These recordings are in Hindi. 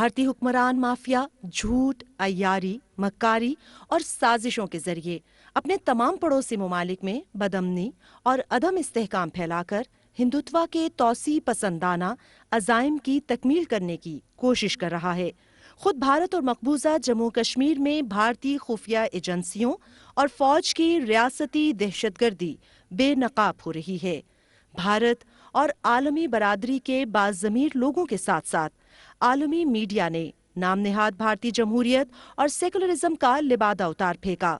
भारतीय हुक्मरान माफिया झूठ, अय्यारी, मक्कारी और साजिशों के जरिए अपने तमाम पड़ोसी ममालिक में बदअमनी और अदम इस्तेहकाम फैलाकर हिंदुत्व के तौसी पसंदाना अज़ाइम की तकमील करने की कोशिश कर रहा है। खुद भारत और मकबूजा जम्मू कश्मीर में भारतीय खुफिया एजेंसियों और फौज की रियासती दहशतगर्दी बेनकाब हो रही है। भारत और आलमी बरादरी के बाज़मीर लोगों के साथ साथ आलमी मीडिया ने नाम नेहाद भारतीय जमहूरियत और सेकुलरिज्म का लिबादा उतार फेंका।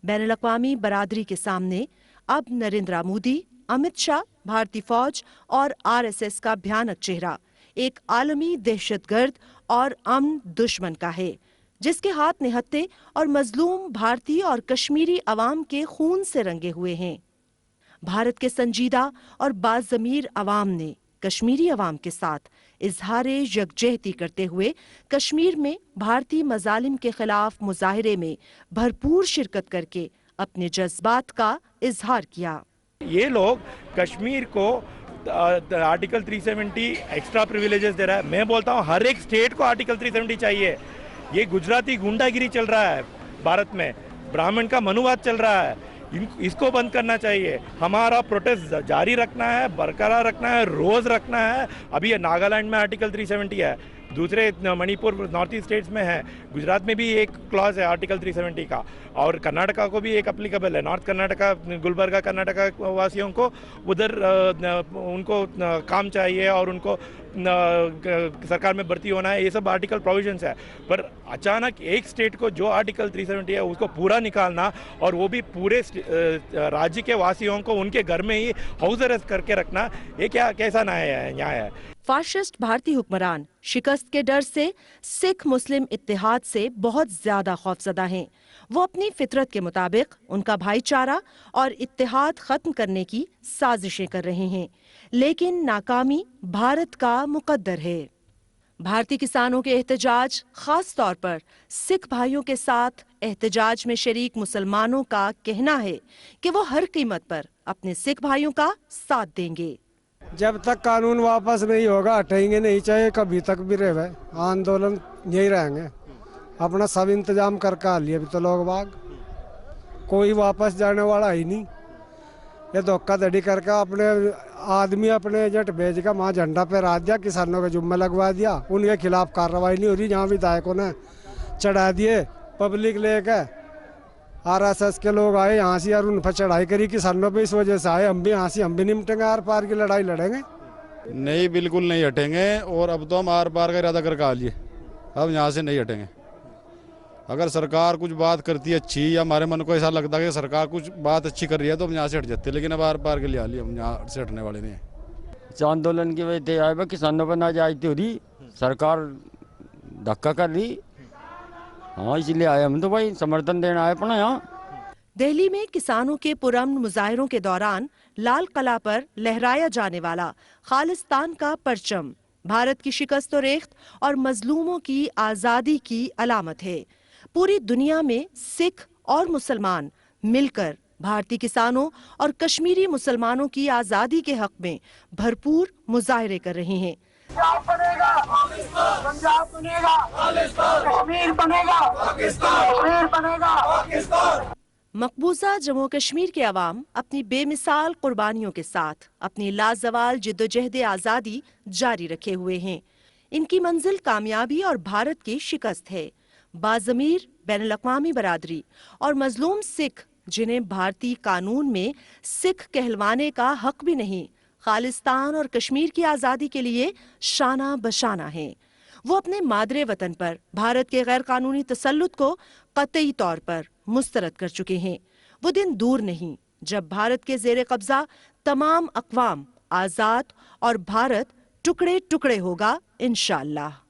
बैनुल-अक़वामी बरादरी के सामने अब नरेंद्र मोदी, अमित शाह, भारतीय फौज और RSS का भयानक चेहरा एक आलमी दहशतगर्द और अमन दुश्मन का है, जिसके हाथ निहत्थे और मजलूम भारतीय और कश्मीरी अवाम के खून से रंगे हुए हैं। भारत के संजीदा और बाज़मीर अवाम ने कश्मीरी अवाम के साथ इजहारे यकजहती करते हुए कश्मीर में भारतीय मजालिम के खिलाफ मुजाहिरे में भरपूर शिरकत करके अपने जज्बात का इजहार किया। ये लोग कश्मीर को आर्टिकल 370 एक्स्ट्रा प्रिविलेजेस दे रहा है। मैं बोलता हूँ हर एक स्टेट को आर्टिकल 370 चाहिए। ये गुजराती गुंडागिरी चल रहा है भारत में, ब्राह्मण का मनुवाद चल रहा है, इसको बंद करना चाहिए। हमारा प्रोटेस्ट जारी रखना है, बरकरार रखना है, रोज रखना है। अभी ये नागालैंड में आर्टिकल 370 है, दूसरे मणिपुर नॉर्थ ईस्ट स्टेट्स में है, गुजरात में भी एक क्लॉज है आर्टिकल 370 का, और कर्नाटका को भी एक अप्लीकेबल है। नॉर्थ कर्नाटका, गुलबर्गा कर्नाटका वासियों को उधर उनको काम चाहिए और उनको सरकार में भर्ती होना है, ये सब आर्टिकल प्रोविजंस है। पर अचानक एक स्टेट को जो आर्टिकल 370 है उसको पूरा निकालना, और वो भी पूरे राज्य के वासियों को उनके घर में ही हाउस अरेस्ट करके रखना, ये कैसा न्याय है? फाशिस्ट भारतीय हुक्मरान शिकस्त के डर से सिख मुस्लिम इत्तेहाद से बहुत ज्यादा खौफजदा हैं। वो अपनी फितरत के मुताबिक उनका भाईचारा और इत्तेहाद खत्म करने की साजिशें कर रहे हैं, लेकिन नाकामी भारत का मुकद्दर है। भारतीय किसानों के एहतजाज, खास तौर पर सिख भाइयों के साथ एहतजाज में शरीक मुसलमानों का कहना है कि वो हर कीमत पर अपने सिख भाइयों का साथ देंगे। जब तक कानून वापस नहीं होगा हटेंगे नहीं, चाहे कभी तक भी रहे, आंदोलन यही रहेंगे। अपना सब इंतजाम करके आ लिए अभी तो लोग बाग, कोई वापस जाने वाला ही नहीं। ये धोखाधड़ी करके अपने आदमी अपने एजेंट भेज कर वहाँ झंडा पे रख दिया, किसानों के जुम्मे लगवा दिया, उनके खिलाफ कार्रवाई नहीं हो रही। जहाँ विधायकों ने चढ़ा दिए पब्लिक लेकर, RSS के लोग आए यहाँ से और उन पर चढ़ाई करी किसानों पे, इस वजह से आए। हम भी यहाँ से हम भी निपटेंगे, आर पार की लड़ाई लड़ेंगे। नहीं, बिल्कुल नहीं हटेंगे, और अब तो हम आर पार का इरादा करके आ लिए, अब यहाँ से नहीं हटेंगे। अगर सरकार कुछ बात करती है अच्छी, या हमारे मन को ऐसा लगता है कि सरकार कुछ बात अच्छी कर रही है, तो हम यहाँ से हट जाते, लेकिन अब आर पार के लिए आ लिए, हम यहाँ से हटने वाले नहीं। आंदोलन की वजह से आए किसानों पर नाजायज हो रही, सरकार धक्का कर रही, हाँ इसलिए आए हम तो भाई समर्थन देना आए अपना यहाँ। दिल्ली में किसानों के पुरअमन मुजाहिरों के दौरान लाल किला पर लहराया जाने वाला खालिस्तान का परचम भारत की शिकस्त और रेख्त और मजलूमों की आज़ादी की अलामत है। पूरी दुनिया में सिख और मुसलमान मिलकर भारतीय किसानों और कश्मीरी मुसलमानों की आज़ादी के हक में भरपूर मुजाहिरे कर रहे हैं। पंजाब बनेगा, पंजाब बनेगा, कश्मीर बनेगा, कश्मीर बनेगा। मकबूजा जम्मू कश्मीर के अवाम अपनी बेमिसाल कुर्बानियों के साथ अपनी लाजवाल जिद्दोजहद आज़ादी जारी रखे हुए हैं। इनकी मंजिल कामयाबी और भारत की शिकस्त है। बाज़मीर, बैनुल-अक़वामी बरादरी और मजलूम सिख, जिन्हें भारतीय कानून में सिख कहलवाने का हक भी नहीं, खालिस्तान और कश्मीर की आज़ादी के लिए शाना बशाना है। वो अपने मादरे वतन पर भारत के गैर कानूनी तसल्लुत को कतई तौर पर मुस्तरद कर चुके हैं। वो दिन दूर नहीं जब भारत के ज़ेरे कब्जा तमाम अक़वाम आज़ाद और भारत टुकड़े टुकड़े होगा, इंशाअल्लाह।